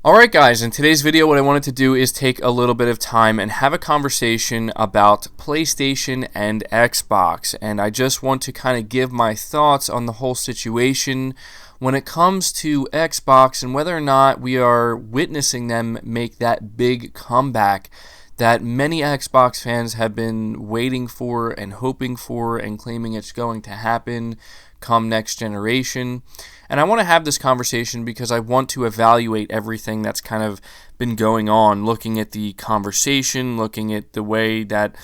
Alright guys, in today's video what I wanted to do is take a little bit of time and have a conversation about PlayStation and Xbox, and I just want to kind of give my thoughts on the whole situation when it comes to Xbox and whether or not we are witnessing them make that big comeback that many Xbox fans have been waiting for and hoping for and claiming it's going to happen come next generation. And I want to have this conversation because I want to evaluate everything that's kind of been going on, looking at the conversation, looking at the way that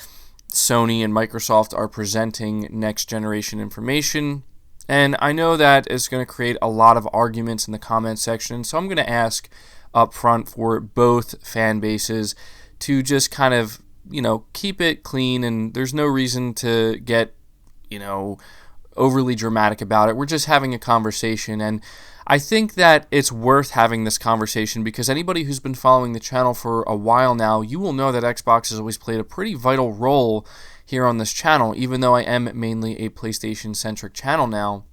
Sony and Microsoft are presenting next generation information. And I know that is going to create a lot of arguments in the comment section, so I'm going to ask up front for both fan bases to just kind of, keep it clean, and there's no reason to get, overly dramatic about it. We're just having a conversation, and I think that it's worth having this conversation because anybody who's been following the channel for a while now, you will know that Xbox has always played a pretty vital role here on this channel, even though I am mainly a PlayStation-centric channel now.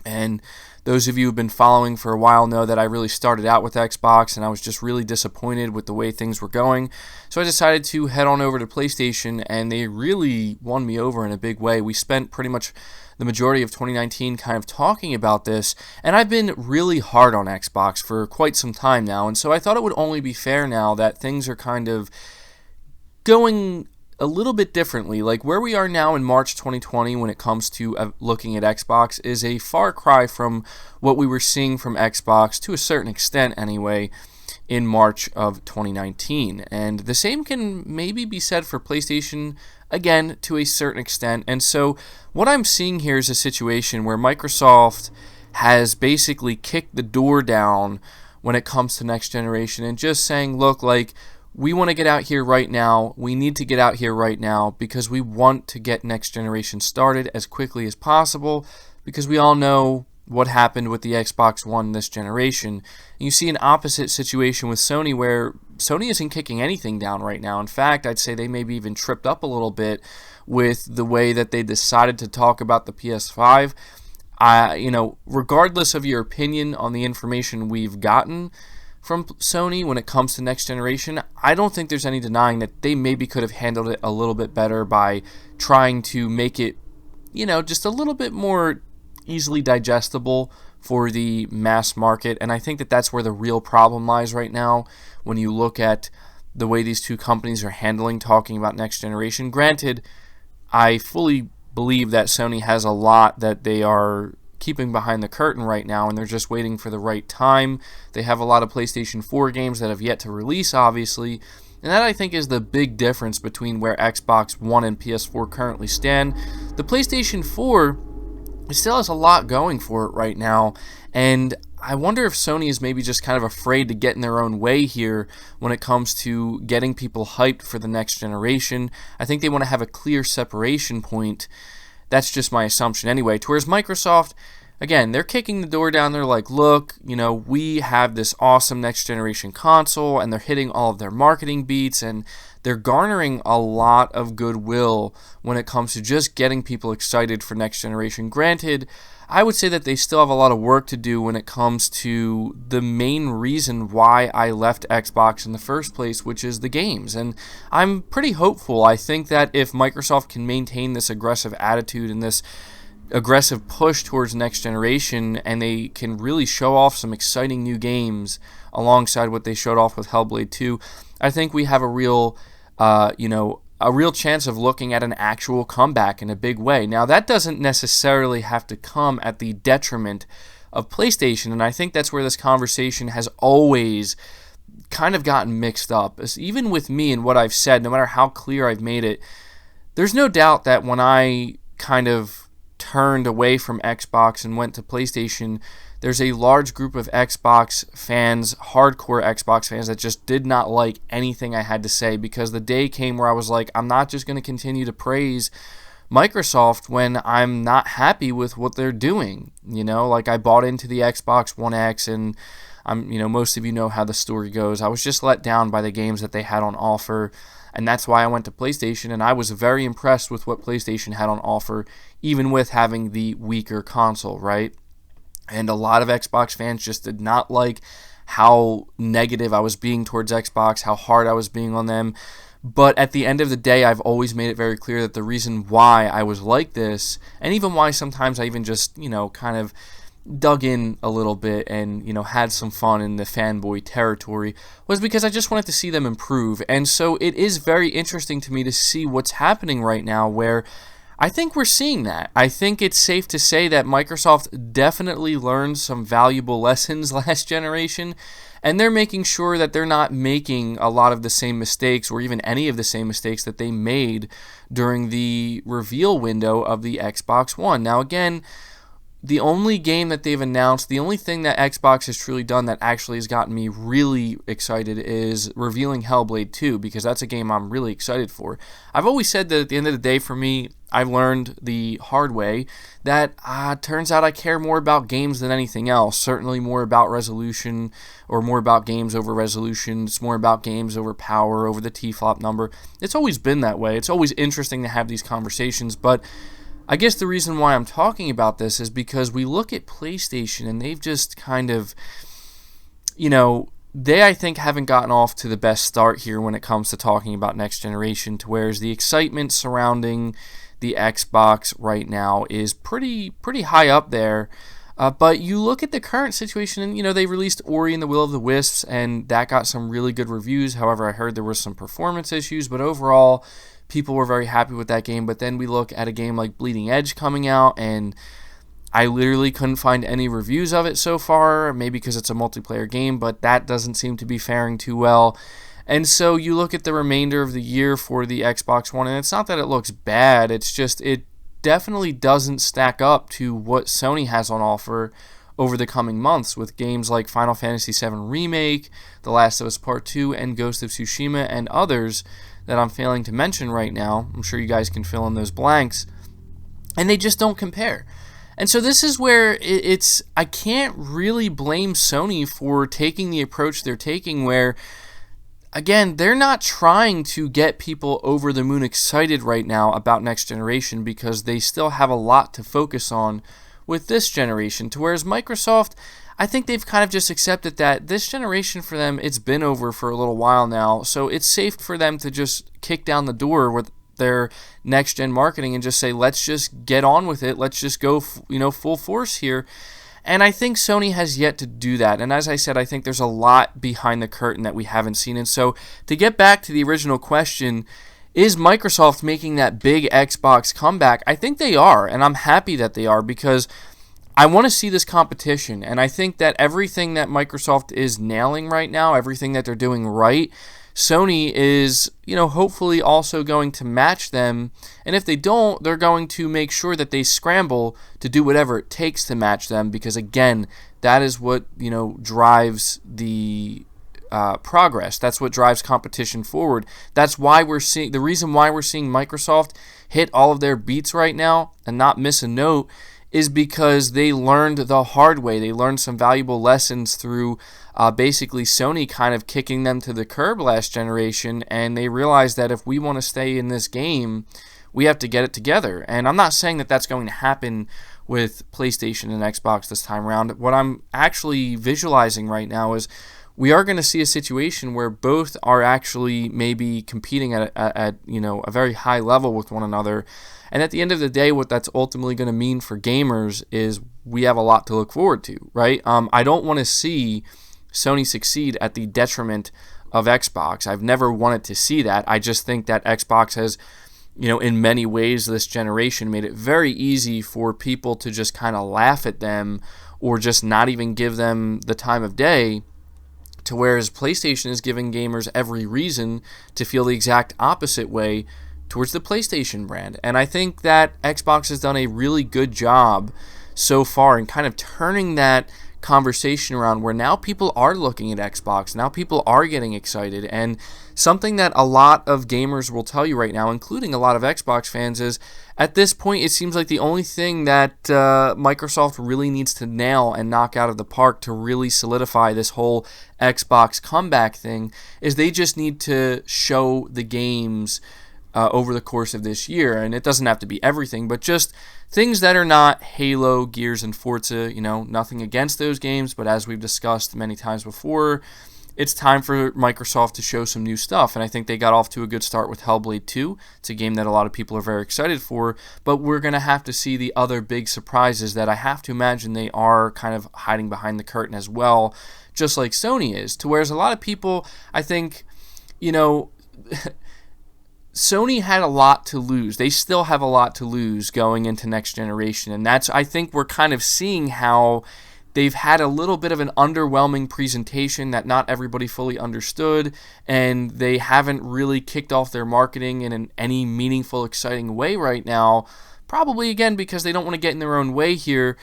And those of you who've been following for a while know that I really started out with Xbox and I was just really disappointed with the way things were going. So I decided to head on over to PlayStation, and they really won me over in a big way. We spent pretty much the majority of 2019 kind of talking about this, and I've been really hard on Xbox for quite some time now, and so I thought it would only be fair now that things are kind of going a little bit differently. Like where we are now in March 2020 when it comes to looking at Xbox is a far cry from what we were seeing from Xbox, to a certain extent anyway, in March of 2019. And the same can maybe be said for PlayStation, again, to a certain extent. And so what I'm seeing here is a situation where Microsoft has basically kicked the door down when it comes to next generation and just saying, look, we want to get out here right now. We need to get out here right now because we want to get next generation started as quickly as possible, because we all know what happened with the Xbox One this generation. And you see an opposite situation with Sony, where Sony isn't kicking anything down right now. In fact, I'd say they maybe even tripped up a little bit with the way that they decided to talk about the PS5. Regardless of your opinion on the information we've gotten from Sony when it comes to next generation, I don't think there's any denying that they maybe could have handled it a little bit better by trying to make it, just a little bit more easily digestible for the mass market. And I think that that's where the real problem lies right now when you look at the way these two companies are handling talking about next generation. Granted, I fully believe that Sony has a lot that they are keeping behind the curtain right now, and they're just waiting for the right time. They have a lot of PlayStation 4 games that have yet to release, obviously, and that I think is the big difference between where Xbox One and PS4 currently stand. The PlayStation 4, it still has a lot going for it right now, and I wonder if Sony is maybe just kind of afraid to get in their own way here when it comes to getting people hyped for the next generation. I think they want to have a clear separation point. That's just my assumption anyway. Whereas Microsoft, again, they're kicking the door down. They're like, look, we have this awesome next generation console, and they're hitting all of their marketing beats, and they're garnering a lot of goodwill when it comes to just getting people excited for next generation. Granted, I would say that they still have a lot of work to do when it comes to the main reason why I left Xbox in the first place, which is the games. And I'm pretty hopeful. I think that if Microsoft can maintain this aggressive attitude and this aggressive push towards next generation, and they can really show off some exciting new games alongside what they showed off with Hellblade 2, I think we have a real chance of looking at an actual comeback in a big way. Now, that doesn't necessarily have to come at the detriment of PlayStation, and I think that's where this conversation has always kind of gotten mixed up. Even with me and what I've said, no matter how clear I've made it, there's no doubt that when I kind of turned away from Xbox and went to PlayStation, there's a large group of Xbox fans, hardcore Xbox fans, that just did not like anything I had to say, because the day came where I was like, I'm not just going to continue to praise Microsoft when I'm not happy with what they're doing. I bought into the Xbox One X, and most of you know how the story goes. I was just let down by the games that they had on offer, and that's why I went to PlayStation, and I was very impressed with what PlayStation had on offer, even with having the weaker console, right? And a lot of Xbox fans just did not like how negative I was being towards Xbox, how hard I was being on them. But at the end of the day, I've always made it very clear that the reason why I was like this, and even why sometimes I even just, kind of dug in a little bit and, had some fun in the fanboy territory, was because I just wanted to see them improve. And so it is very interesting to me to see what's happening right now, where I think we're seeing that. I think it's safe to say that Microsoft definitely learned some valuable lessons last generation, and they're making sure that they're not making a lot of the same mistakes, or even any of the same mistakes that they made during the reveal window of the Xbox One. Now again, the only game that they've announced, the only thing that Xbox has truly done that actually has gotten me really excited is revealing Hellblade 2, because that's a game I'm really excited for. I've always said that at the end of the day, for me, I've learned the hard way that turns out I care more about games than anything else. Certainly more about resolution, or more about games over resolution. It's more about games over power, over the T-flop number. It's always been that way. It's always interesting to have these conversations, but I guess the reason why I'm talking about this is because we look at PlayStation and they've just kind of, they, I think, haven't gotten off to the best start here when it comes to talking about next generation, to whereas the excitement surrounding the Xbox right now is pretty high up there. But you look at the current situation, and, they released Ori and the Will of the Wisps, and that got some really good reviews. However, I heard there were some performance issues, but overall, people were very happy with that game. But then we look at a game like Bleeding Edge coming out, and I literally couldn't find any reviews of it so far, maybe because it's a multiplayer game, but that doesn't seem to be faring too well. And so you look at the remainder of the year for the Xbox One, and it's not that it looks bad, it's just it definitely doesn't stack up to what Sony has on offer over the coming months, with games like Final Fantasy VII Remake, The Last of Us Part 2, and Ghost of Tsushima, and others that I'm failing to mention right now. I'm sure you guys can fill in those blanks. And they just don't compare. And so this is where I can't really blame Sony for taking the approach they're taking, where, again, they're not trying to get people over the moon excited right now about next generation, because they still have a lot to focus on with this generation. To whereas Microsoft, I think they've kind of just accepted that this generation for them, it's been over for a little while now, so it's safe for them to just kick down the door with their next-gen marketing and just say, let's just get on with it, let's just go full force here. And I think Sony has yet to do that. And as I said, I think there's a lot behind the curtain that we haven't seen. And so to get back to the original question, is Microsoft making that big Xbox comeback? I think they are, and I'm happy that they are, because I want to see this competition. And I think that everything that Microsoft is nailing right now, everything that they're doing right, Sony is, hopefully also going to match them. And if they don't, they're going to make sure that they scramble to do whatever it takes to match them, because, again, that is what, drives the progress. That's what drives competition forward. That's why the reason why we're seeing Microsoft hit all of their beats right now and not miss a note is because they learned the hard way. They learned some valuable lessons through basically Sony kind of kicking them to the curb last generation, and they realized that if we want to stay in this game, we have to get it together. And I'm not saying that that's going to happen with PlayStation and Xbox this time around. What I'm actually visualizing right now is we are going to see a situation where both are actually maybe competing at a very high level with one another. And at the end of the day, what that's ultimately going to mean for gamers is we have a lot to look forward to, right? I don't want to see Sony succeed at the detriment of Xbox. I've never wanted to see that. I just think that Xbox has, in many ways this generation made it very easy for people to just kind of laugh at them or just not even give them the time of day, to whereas PlayStation is giving gamers every reason to feel the exact opposite way towards the PlayStation brand. And I think that Xbox has done a really good job so far in kind of turning that conversation around, where now people are looking at Xbox, now people are getting excited. And something that a lot of gamers will tell you right now, including a lot of Xbox fans, is at this point it seems like the only thing that Microsoft really needs to nail and knock out of the park to really solidify this whole Xbox comeback thing is they just need to show the games over the course of this year. And it doesn't have to be everything, but just things that are not Halo, Gears, and Forza. Nothing against those games, but as we've discussed many times before, it's time for Microsoft to show some new stuff, and I think they got off to a good start with Hellblade 2. It's a game that a lot of people are very excited for, but we're going to have to see the other big surprises that I have to imagine they are kind of hiding behind the curtain as well, just like Sony is. To whereas a lot of people, I think, Sony had a lot to lose. They still have a lot to lose going into next generation, and I think we're kind of seeing how they've had a little bit of an underwhelming presentation that not everybody fully understood, and they haven't really kicked off their marketing in any meaningful, exciting way right now, probably again because they don't want to get in their own way here.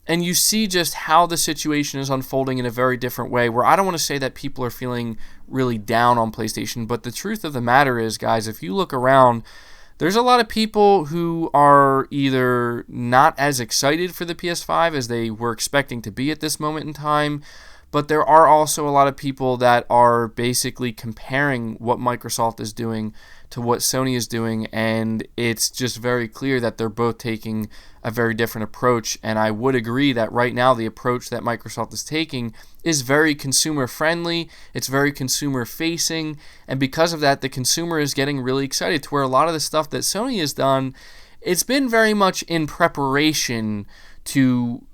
And you see just how the situation is unfolding in a very different way, where I don't want to say that people are feeling really down on PlayStation, but the truth of the matter is, guys, if you look around, there's a lot of people who are either not as excited for the PS5 as they were expecting to be at this moment in time, but there are also a lot of people that are basically comparing what Microsoft is doing to what Sony is doing, and it's just very clear that they're both taking a very different approach. And I would agree that right now the approach that Microsoft is taking is very consumer friendly, it's very consumer facing, and because of that the consumer is getting really excited, to where a lot of the stuff that Sony has done, it's been very much in preparation to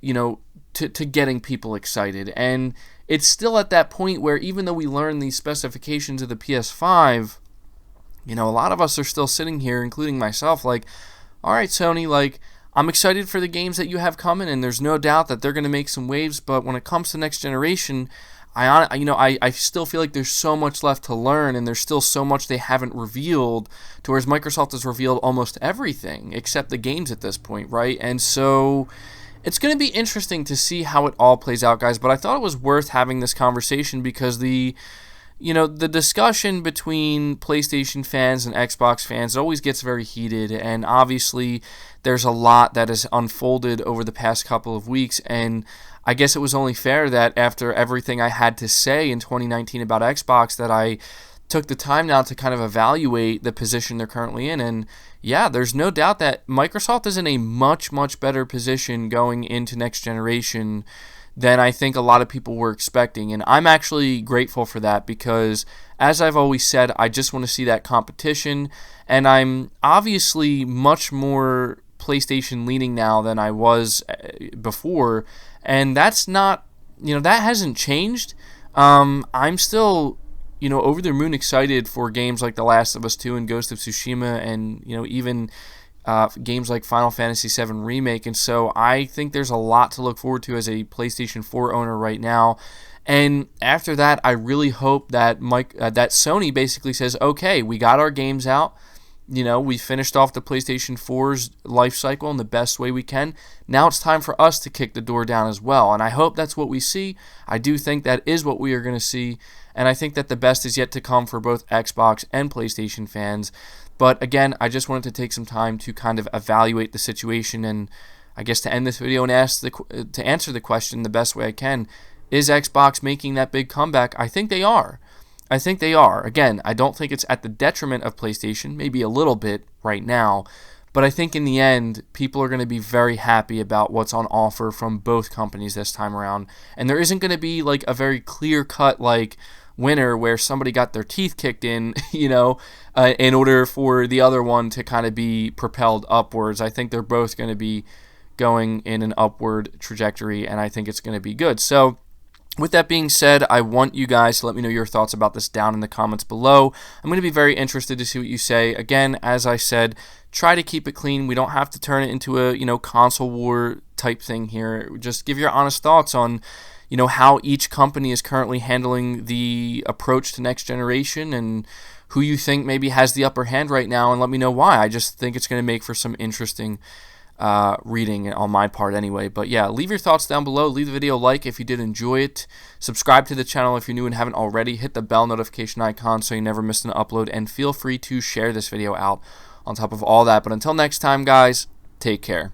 getting people excited. And it's still at that point where even though we learn these specifications of the PS5, a lot of us are still sitting here, including myself, like, all right, Sony, like, I'm excited for the games that you have coming, and there's no doubt that they're going to make some waves, but when it comes to next generation, I still feel like there's so much left to learn, and there's still so much they haven't revealed, to whereas Microsoft has revealed almost everything except the games at this point, right? And so it's going to be interesting to see how it all plays out, guys, but I thought it was worth having this conversation because the discussion between PlayStation fans and Xbox fans always gets very heated, and obviously there's a lot that has unfolded over the past couple of weeks, and I guess it was only fair that after everything I had to say in 2019 about Xbox that I took the time now to kind of evaluate the position they're currently in. And yeah, there's no doubt that Microsoft is in a much, much better position going into next generation than I think a lot of people were expecting. And I'm actually grateful for that because, as I've always said, I just want to see that competition. And I'm obviously much more PlayStation leaning now than I was before. And that's not, that hasn't changed. I'm still, over the moon excited for games like The Last of Us 2 and Ghost of Tsushima, and, even games like Final Fantasy VII Remake. And so I think there's a lot to look forward to as a PlayStation 4 owner right now. And after that, I really hope that that Sony basically says, okay, we got our games out. We finished off the PlayStation 4's life cycle in the best way we can. Now it's time for us to kick the door down as well. And I hope that's what we see. I do think that is what we are going to see. And I think that the best is yet to come for both Xbox and PlayStation fans. But again, I just wanted to take some time to kind of evaluate the situation, and I guess to end this video and to answer the question the best way I can, is Xbox making that big comeback? I think they are. Again, I don't think it's at the detriment of PlayStation, maybe a little bit right now, but I think in the end, people are going to be very happy about what's on offer from both companies this time around, and there isn't going to be like a very clear-cut winner where somebody got their teeth kicked in, in order for the other one to kind of be propelled upwards. I think they're both going to be going in an upward trajectory, and I think it's going to be good. So with that being said, I want you guys to let me know your thoughts about this down in the comments below. I'm going to be very interested to see what you say. Again, as I said, try to keep it clean. We don't have to turn it into a console war type thing here. Just give your honest thoughts on how each company is currently handling the approach to next generation and who you think maybe has the upper hand right now, and let me know why. I just think it's going to make for some interesting reading on my part anyway. But yeah, leave your thoughts down below. Leave the video a like if you did enjoy it. Subscribe to the channel if you're new and haven't already. Hit the bell notification icon so you never miss an upload, and feel free to share this video out on top of all that. But until next time, guys, take care.